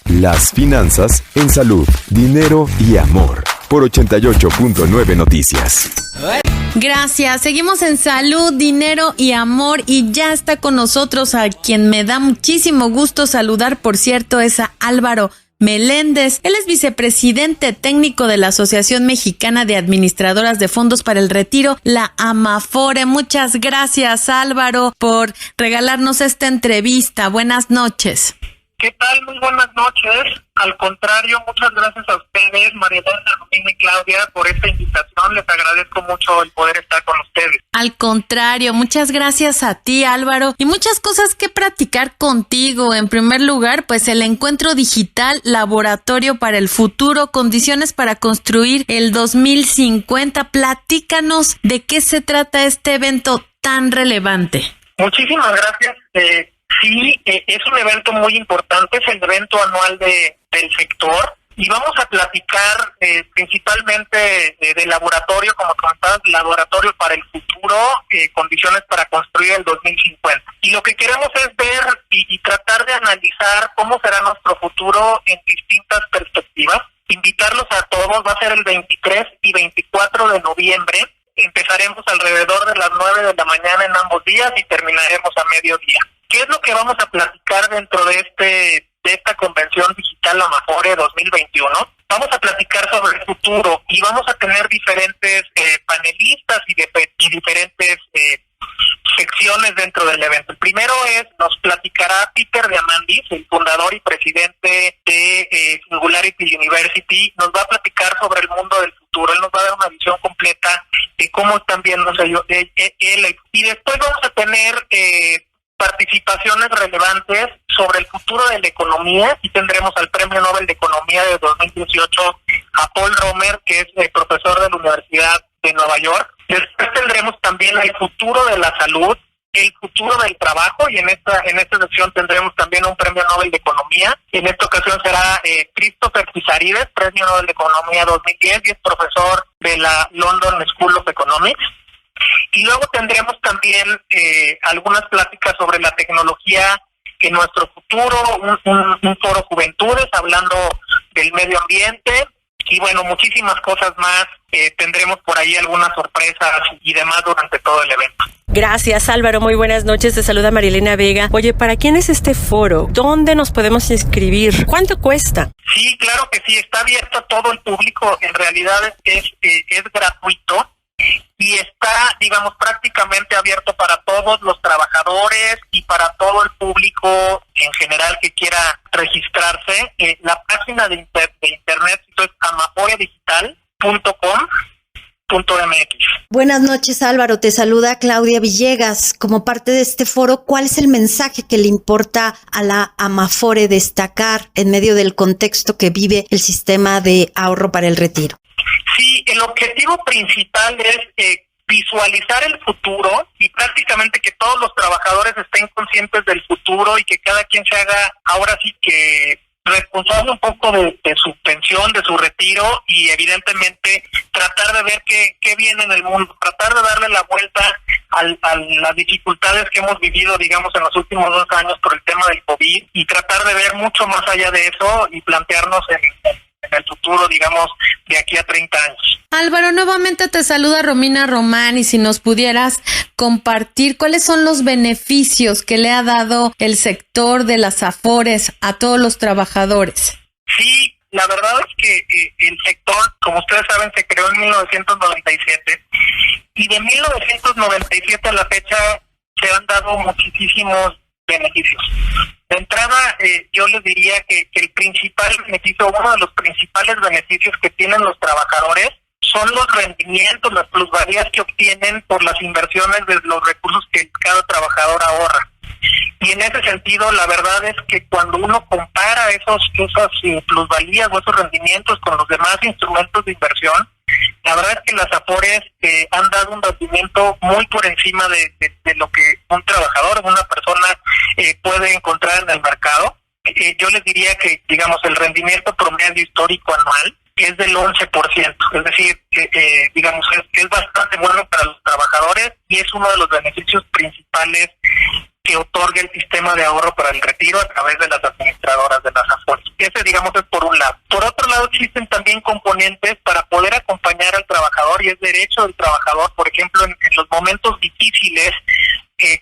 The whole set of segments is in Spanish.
Las finanzas en salud, dinero y amor. Por 88.9 Noticias. Gracias. Seguimos en salud, dinero y amor y ya está con nosotros a quien me da muchísimo gusto saludar, por cierto, es a Álvaro Meléndez. Él es vicepresidente técnico de la Asociación Mexicana de Administradoras de Fondos para el Retiro, la AMAFORE. Muchas gracias, Álvaro, por regalarnos esta entrevista. Buenas noches. ¿Qué tal? Muy buenas noches. Al contrario, muchas gracias a ustedes, María Elena, Romina y Claudia, por esta invitación. Les agradezco mucho el poder estar con ustedes. Al contrario, muchas gracias a ti, Álvaro, y muchas cosas que platicar contigo. En primer lugar, pues el encuentro digital Laboratorio para el Futuro, condiciones para construir el 2050. Platícanos de qué se trata este evento tan relevante. Muchísimas gracias. Sí, es un evento muy importante, es el evento anual del sector y vamos a platicar principalmente de laboratorio, como comentabas, laboratorio para el futuro, condiciones para construir el 2050. Y lo que queremos es ver y tratar de analizar cómo será nuestro futuro en distintas perspectivas. Invitarlos a todos, va a ser el 23 y 24 de noviembre. Empezaremos alrededor de las 9 de la mañana en ambos días y terminaremos a mediodía. ¿Qué es lo que vamos a platicar dentro de esta convención digital AMAFORE 2021? Vamos a platicar sobre el futuro y vamos a tener diferentes panelistas y diferentes secciones dentro del evento. El primero nos platicará Peter Diamandis, el fundador y presidente de Singularity University. Nos va a platicar sobre el mundo del futuro. Él nos va a dar una visión completa de cómo están viendo él. Y después vamos a tener participaciones relevantes sobre el futuro de la economía y tendremos al Premio Nobel de Economía de 2018 a Paul Romer, que es profesor de la Universidad de Nueva York. Después tendremos también el futuro de la salud, el futuro del trabajo y en esta sección tendremos también un Premio Nobel de Economía. En esta ocasión será Christopher Pizarides, Premio Nobel de Economía 2010 y es profesor de la London School of Economics. Y luego tendremos también algunas pláticas sobre la tecnología en nuestro futuro, un foro Juventudes hablando del medio ambiente y bueno, muchísimas cosas más. Tendremos por ahí algunas sorpresas y demás durante todo el evento. Gracias, Álvaro. Muy buenas noches. Te saluda María Elena Vega. Oye, ¿para quién es este foro? ¿Dónde nos podemos inscribir? ¿Cuánto cuesta? Sí, claro que sí. Está abierto a todo el público. En realidad es gratuito. Y está, digamos, prácticamente abierto para todos los trabajadores y para todo el público en general que quiera registrarse. La página de internet es amaforedigital.com.mx. Buenas noches, Álvaro. Te saluda Claudia Villegas. Como parte de este foro, ¿cuál es el mensaje que le importa a la AMAFORE destacar en medio del contexto que vive el sistema de ahorro para el retiro? Sí, el objetivo principal es visualizar el futuro y prácticamente que todos los trabajadores estén conscientes del futuro y que cada quien se haga ahora sí que responsable un poco de su pensión, de su retiro y evidentemente tratar de ver qué viene en el mundo, tratar de darle la vuelta a las dificultades que hemos vivido, digamos, en los últimos 2 años por el tema del COVID y tratar de ver mucho más allá de eso y plantearnos en el futuro, digamos, de aquí a 30 años. Álvaro, nuevamente te saluda Romina Román y si nos pudieras compartir cuáles son los beneficios que le ha dado el sector de las AFORES a todos los trabajadores. Sí, la verdad es que el sector, como ustedes saben, se creó en 1997 y de 1997 a la fecha se han dado muchísimos beneficios. De entrada, yo les diría que el principal beneficio, uno de los principales beneficios que tienen los trabajadores son los rendimientos, las plusvalías que obtienen por las inversiones de los recursos que cada trabajador ahorra. Y en ese sentido, la verdad es que cuando uno compara esas plusvalías o esos rendimientos con los demás instrumentos de inversión, la verdad es que las AFORES han dado un rendimiento muy por encima de lo que un trabajador, una persona puede encontrar en el mercado. Yo les diría que, digamos, el rendimiento promedio histórico anual es del 11%, es decir, digamos, es bastante bueno para los trabajadores y es uno de los beneficios principales que otorga el sistema de ahorro para el retiro a través de las administradoras de las AFORES. Ese, digamos, es por un lado. Por otro lado, existen también componentes para poder acompañar al trabajador, y es derecho del trabajador, por ejemplo, en los momentos difíciles,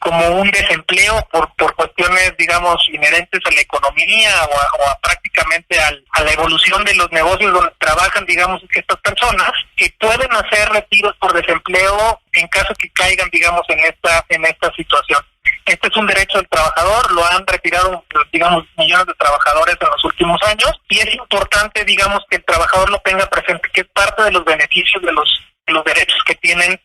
como un desempleo por cuestiones, digamos, inherentes a la economía o a prácticamente a la evolución de los negocios donde trabajan, digamos, estas personas, que pueden hacer retiros por desempleo en caso que caigan, digamos, en esta situación. Este es un derecho del trabajador, lo han retirado, digamos, millones de trabajadores en los últimos años, y es importante, digamos, que el trabajador lo tenga presente, que es parte de los beneficios de los derechos que tienen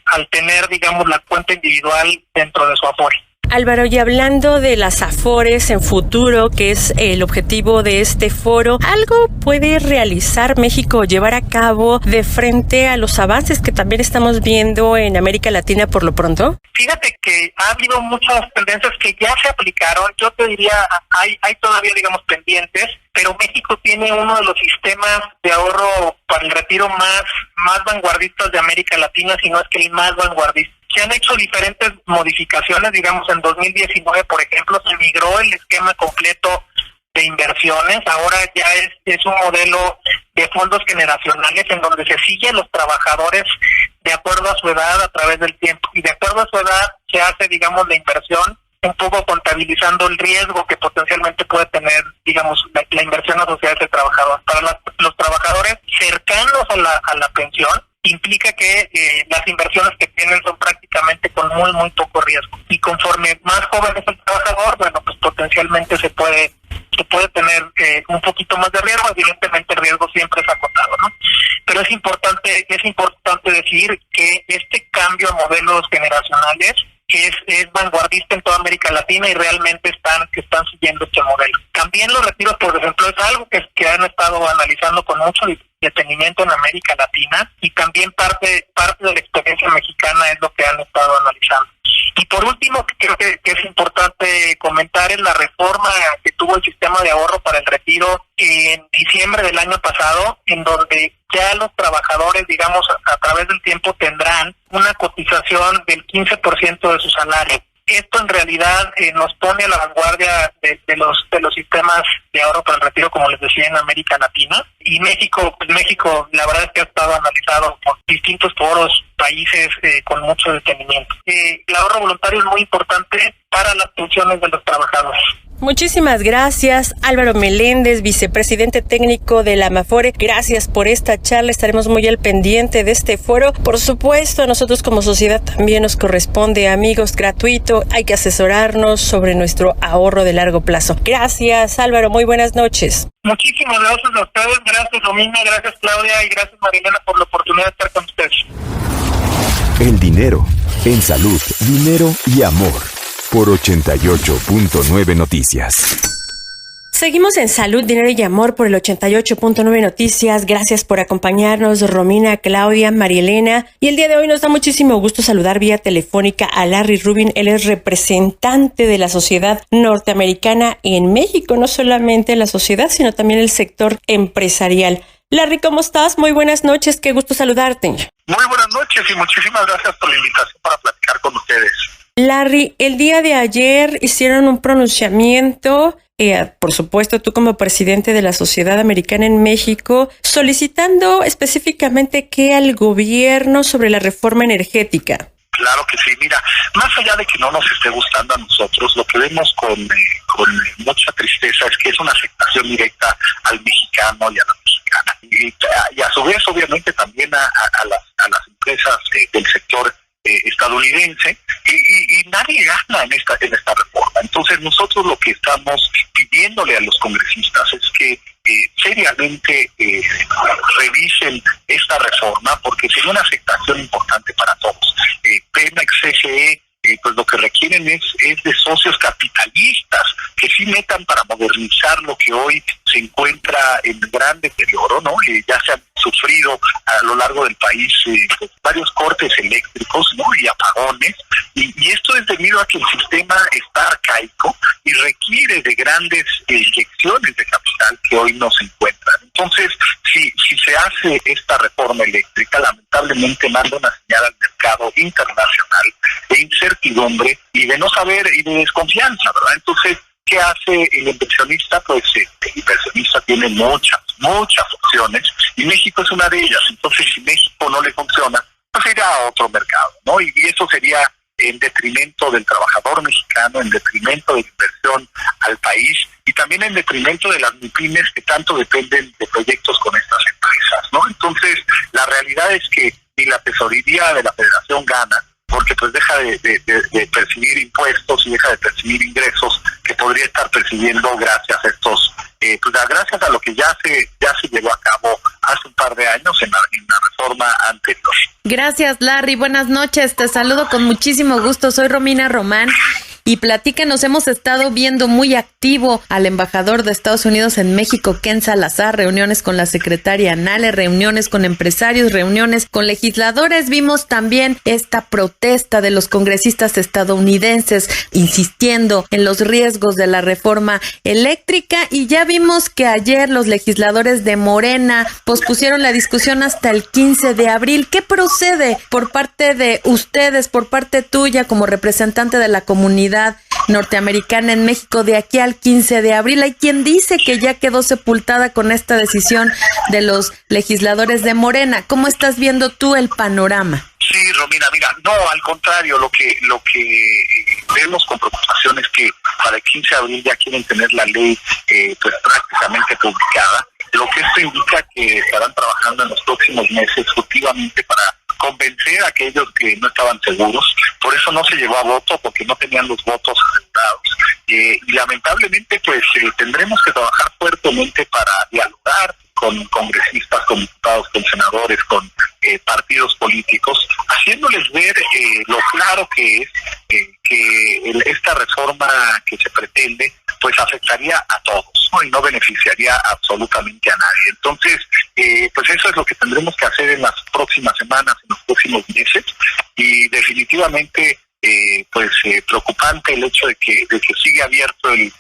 al tener, digamos, la cuenta individual dentro de su Afore. Álvaro, y hablando de las Afores en futuro, que es el objetivo de este foro, ¿algo puede realizar México o llevar a cabo de frente a los avances que también estamos viendo en América Latina por lo pronto? Fíjate que ha habido muchas tendencias que ya se aplicaron. Yo te diría, hay todavía, digamos, pendientes, pero México tiene uno de los sistemas de ahorro para el retiro más vanguardistas de América Latina, si no es que el más vanguardista. Se han hecho diferentes modificaciones, digamos, en 2019, por ejemplo, se migró el esquema completo de inversiones. Ahora ya es un modelo de fondos generacionales en donde se sigue a los trabajadores de acuerdo a su edad a través del tiempo, y de acuerdo a su edad se hace, digamos, la inversión, un poco contabilizando el riesgo que potencialmente puede tener, digamos, la inversión asociada a ese trabajador. Para los trabajadores cercanos a la pensión, implica que las inversiones que tienen son prácticamente con muy poco riesgo, y conforme más joven es el trabajador, bueno, pues potencialmente se puede tener un poquito más de riesgo. Evidentemente el riesgo siempre es acotado, ¿no? Pero es importante decir que este cambio a modelos generacionales es vanguardista en toda América Latina, y realmente están siguiendo este modelo. También los retiros por desempleo es algo que han estado analizando con mucho detenimiento en América Latina, y también parte de la experiencia mexicana es lo que han estado analizando. Y por último, creo que es importante comentar, es la reforma que tuvo el sistema de ahorro para el retiro en diciembre del año pasado, en donde ya los trabajadores, digamos, a través del tiempo tendrán una cotización del 15% de su salario. Esto en realidad nos pone a la vanguardia de los sistemas de ahorro para el retiro, como les decía, en América Latina. Y México, la verdad es que ha estado analizado por distintos foros, países con mucho detenimiento. El ahorro voluntario es muy importante para las pensiones de los trabajadores. Muchísimas gracias, Álvaro Meléndez, vicepresidente técnico de la Amafore. Gracias por esta charla. Estaremos muy al pendiente de este foro. Por supuesto, a nosotros como sociedad también nos corresponde, amigos, gratuito. Hay que asesorarnos sobre nuestro ahorro de largo plazo. Gracias, Álvaro. Muy buenas noches. Muchísimas gracias a ustedes. Gracias, Romina. Gracias, Claudia. Y gracias, Marilena, por la oportunidad de estar con ustedes. El dinero en salud, dinero y amor. Por 88.9 Noticias. Seguimos en Salud, Dinero y Amor por el 88.9 Noticias. Gracias por acompañarnos, Romina, Claudia, Marielena. Y el día de hoy nos da muchísimo gusto saludar vía telefónica a Larry Rubin. Él es representante de la Sociedad Norteamericana en México. No solamente la sociedad, sino también el sector empresarial. Larry, ¿cómo estás? Muy buenas noches. Qué gusto saludarte. Muy buenas noches y muchísimas gracias por la invitación para platicar con ustedes. Larry, el día de ayer hicieron un pronunciamiento, por supuesto tú como presidente de la Sociedad Americana en México, solicitando específicamente qué al gobierno sobre la reforma energética. Claro que sí, mira, más allá de que no nos esté gustando a nosotros, lo que vemos con mucha tristeza es que es una afectación directa al mexicano y a la mexicana. Y a su vez, obviamente, también a las empresas del sector estadounidense, y nadie gana en esta reforma. Entonces nosotros lo que estamos pidiéndole a los congresistas es que seriamente revisen esta reforma, porque sería una afectación importante para todos. Pemex, CFE, pues lo que requieren es de socios capitalistas que sí metan para modernizar lo que hoy se encuentra en gran deterioro, ¿no? Ya se han sufrido a lo largo del país varios cortes eléctricos, ¿no? Y apagones, y esto es debido a que el sistema está arcaico y requiere de grandes inyecciones de capital que hoy no se encuentran. Entonces, si se hace esta reforma eléctrica, lamentablemente manda una señal al mercado internacional de incertidumbre y de no saber y de desconfianza, ¿verdad? Entonces, ¿qué hace el inversionista? Pues el inversionista tiene muchas opciones y México es una de ellas. Entonces, si México no le funciona, pues irá a otro mercado, ¿no? Y eso sería en detrimento del trabajador mexicano, en detrimento de la inversión al país y también en detrimento de las MIPYMES que tanto dependen de proyectos con estas empresas, ¿no? Entonces, la realidad es que ni la tesorería de la Federación gana, porque pues deja de percibir impuestos y deja de percibir ingresos que podría estar percibiendo gracias a estos, gracias a lo que ya se llevó a cabo hace un par de años en la reforma anterior. Gracias, Larry. Buenas noches. Te saludo con muchísimo gusto. Soy Romina Román. Y platícanos, hemos estado viendo muy activo al embajador de Estados Unidos en México, Ken Salazar, reuniones con la secretaria Nale, reuniones con empresarios, reuniones con legisladores. Vimos también esta protesta de los congresistas estadounidenses insistiendo en los riesgos de la reforma eléctrica y ya vimos que ayer los legisladores de Morena pospusieron la discusión hasta el 15 de abril. ¿Qué procede por parte de ustedes, por parte tuya como representante de la comunidad norteamericana en México de aquí al 15 de abril? Hay quien dice que ya quedó sepultada con esta decisión de los legisladores de Morena. ¿Cómo estás viendo tú el panorama? Sí, Romina, mira, no, al contrario, lo que vemos con preocupación es que para el 15 de abril ya quieren tener la ley pues prácticamente publicada, lo que esto indica que estarán trabajando en los próximos meses activamente para convencer a aquellos que no estaban seguros. Por eso no se llevó a voto, porque no tenían los votos asegurados. Y lamentablemente pues tendremos que trabajar fuertemente para dialogar con congresistas, con diputados, con senadores, con partidos políticos, haciéndoles ver lo claro que es que esta reforma que se pretende pues afectaría a todos, ¿no? Y no beneficiaría absolutamente a nadie. Entonces, pues eso es lo que tendremos que hacer en las próximas semanas, en los próximos meses, y definitivamente preocupante el hecho de que sigue abierto el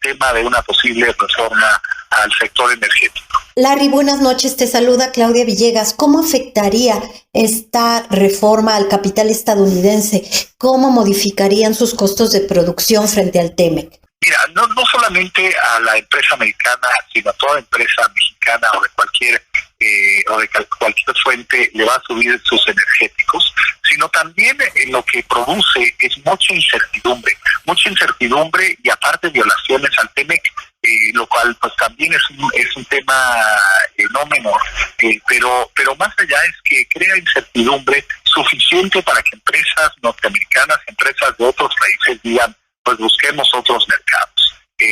tema de una posible reforma al sector energético. Larry, buenas noches, te saluda Claudia Villegas. ¿Cómo afectaría esta reforma al capital estadounidense? ¿Cómo modificarían sus costos de producción frente al TEMEC? Mira, no solamente a la empresa americana, sino a toda empresa mexicana o de cualquier fuente le va a subir sus energéticos, sino también en lo que produce es mucha incertidumbre y aparte violaciones al TEMEC, lo cual pues también es un tema no menor, pero más allá es que crea incertidumbre suficiente para que empresas norteamericanas, empresas de otros países digan, pues busquemos otros mercados.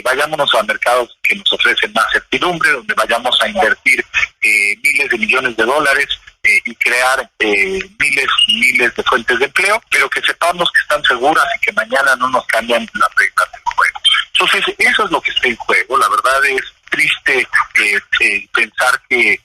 Vayámonos a mercados que nos ofrecen más certidumbre, donde vayamos a invertir miles de millones de dólares y crear miles y miles de fuentes de empleo, pero que sepamos que están seguras y que mañana no nos cambian las reglas del juego. Entonces, eso es lo que está en juego. La verdad es triste pensar que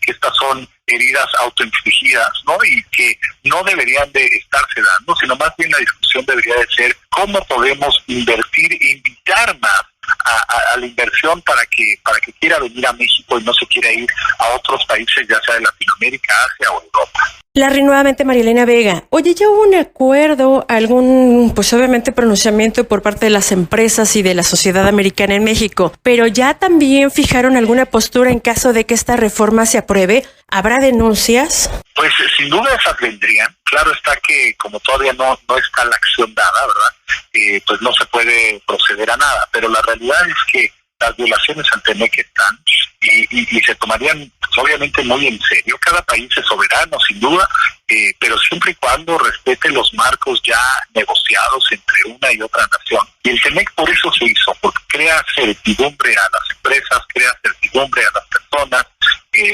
estas son heridas autoinfligidas, ¿no? Y que no deberían de estarse dando, sino más bien la discusión debería de ser cómo podemos invertir e invitar más a la inversión para que quiera venir a México y no se quiera ir a otros países, ya sea de Latinoamérica, Asia o Europa. Larry, nuevamente Marielena Vega. Oye, ¿ya hubo un acuerdo, pues obviamente pronunciamiento por parte de las empresas y de la sociedad americana en México, pero ya también fijaron alguna postura en caso de que esta reforma se apruebe? ¿Habrá denuncias? Pues sin duda esas vendrían. Claro está que como todavía no está la acción dada, ¿verdad? Pues no se puede proceder a nada, pero la realidad es que las violaciones al TEMEC están y se tomarían pues, obviamente muy en serio. Cada país es soberano, sin duda, pero siempre y cuando respete los marcos ya negociados entre una y otra nación. Y el TEMEC por eso se hizo, porque crea certidumbre a las empresas, crea certidumbre a las personas,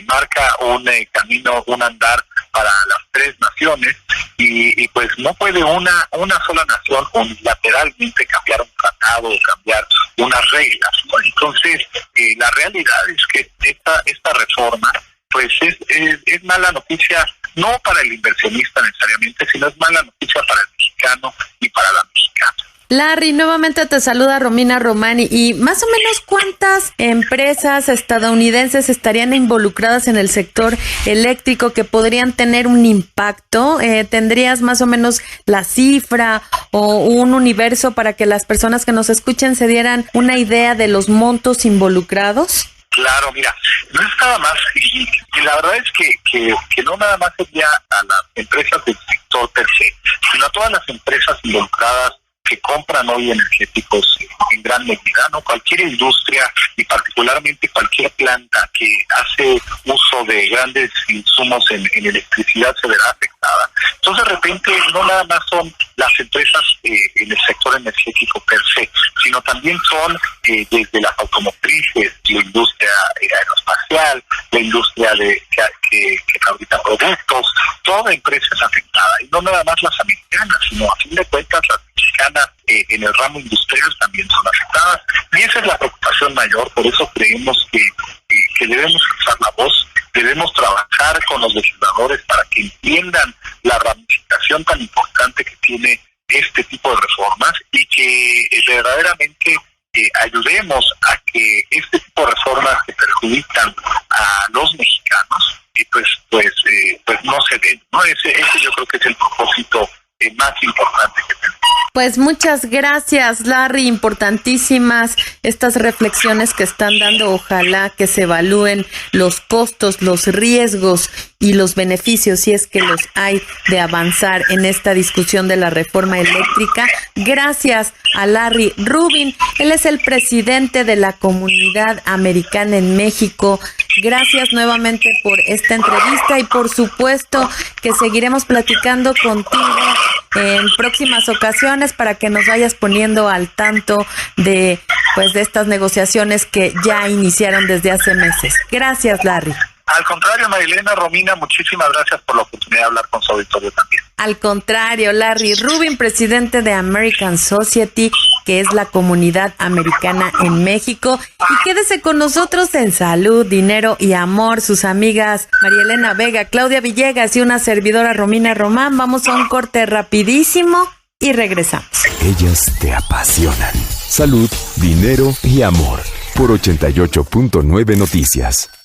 marca un camino, un andar para las tres naciones y pues no puede una sola nación unilateralmente cambiar un tratado o cambiar unas reglas, ¿no? Entonces la realidad es que esta reforma pues es mala noticia no para el inversionista necesariamente, sino es mala noticia para el mexicano y para la mexicana. Larry, nuevamente te saluda Romina Romani. Y más o menos ¿cuántas empresas estadounidenses estarían involucradas en el sector eléctrico que podrían tener un impacto? ¿Tendrías más o menos la cifra o un universo para que las personas que nos escuchen se dieran una idea de los montos involucrados? Claro, mira, no es nada más, y la verdad es que no nada más sería a las empresas del sector per se, sino a todas las empresas involucradas que compran hoy energéticos en gran medida, ¿no? Cualquier industria y particularmente cualquier planta que hace uso de grandes insumos en electricidad se verá afectada. Entonces, de repente, no nada más son las empresas en el sector energético per se, sino también son desde las automotrices, la industria aeroespacial, la industria que fabrica productos, toda empresa es afectada. Y no nada más las americanas, sino a fin de cuentas las mexicanas en el ramo industrial también son afectadas. Y esa es la preocupación mayor, por eso creemos que debemos usar la voz, debemos trabajar con los legisladores para que entiendan la ramificación tan importante que tiene este tipo de reformas y que verdaderamente ayudemos a que este tipo de reformas que perjudican a los mexicanos pues no se den, ¿no? Ese yo creo que es el propósito más importante que tenemos. Pues muchas gracias, Larry, importantísimas estas reflexiones que están dando. Ojalá que se evalúen los costos, los riesgos y los beneficios, si es que los hay, de avanzar en esta discusión de la reforma eléctrica. Gracias a Larry Rubin, él es el presidente de la Comunidad Americana en México. Gracias nuevamente por esta entrevista y por supuesto que seguiremos platicando contigo en próximas ocasiones para que nos vayas poniendo al tanto de estas negociaciones que ya iniciaron desde hace meses. Gracias, Larry. Al contrario, Marilena, Romina, muchísimas gracias por la oportunidad de hablar con su auditorio también. Al contrario, Larry Rubin, presidente de American Society, que es la Comunidad Americana en México. Y quédese con nosotros en Salud, Dinero y Amor, sus amigas María Elena Vega, Claudia Villegas y una servidora, Romina Román. Vamos a un corte rapidísimo y regresamos. Ellas te apasionan. Salud, Dinero y Amor, por 88.9 Noticias.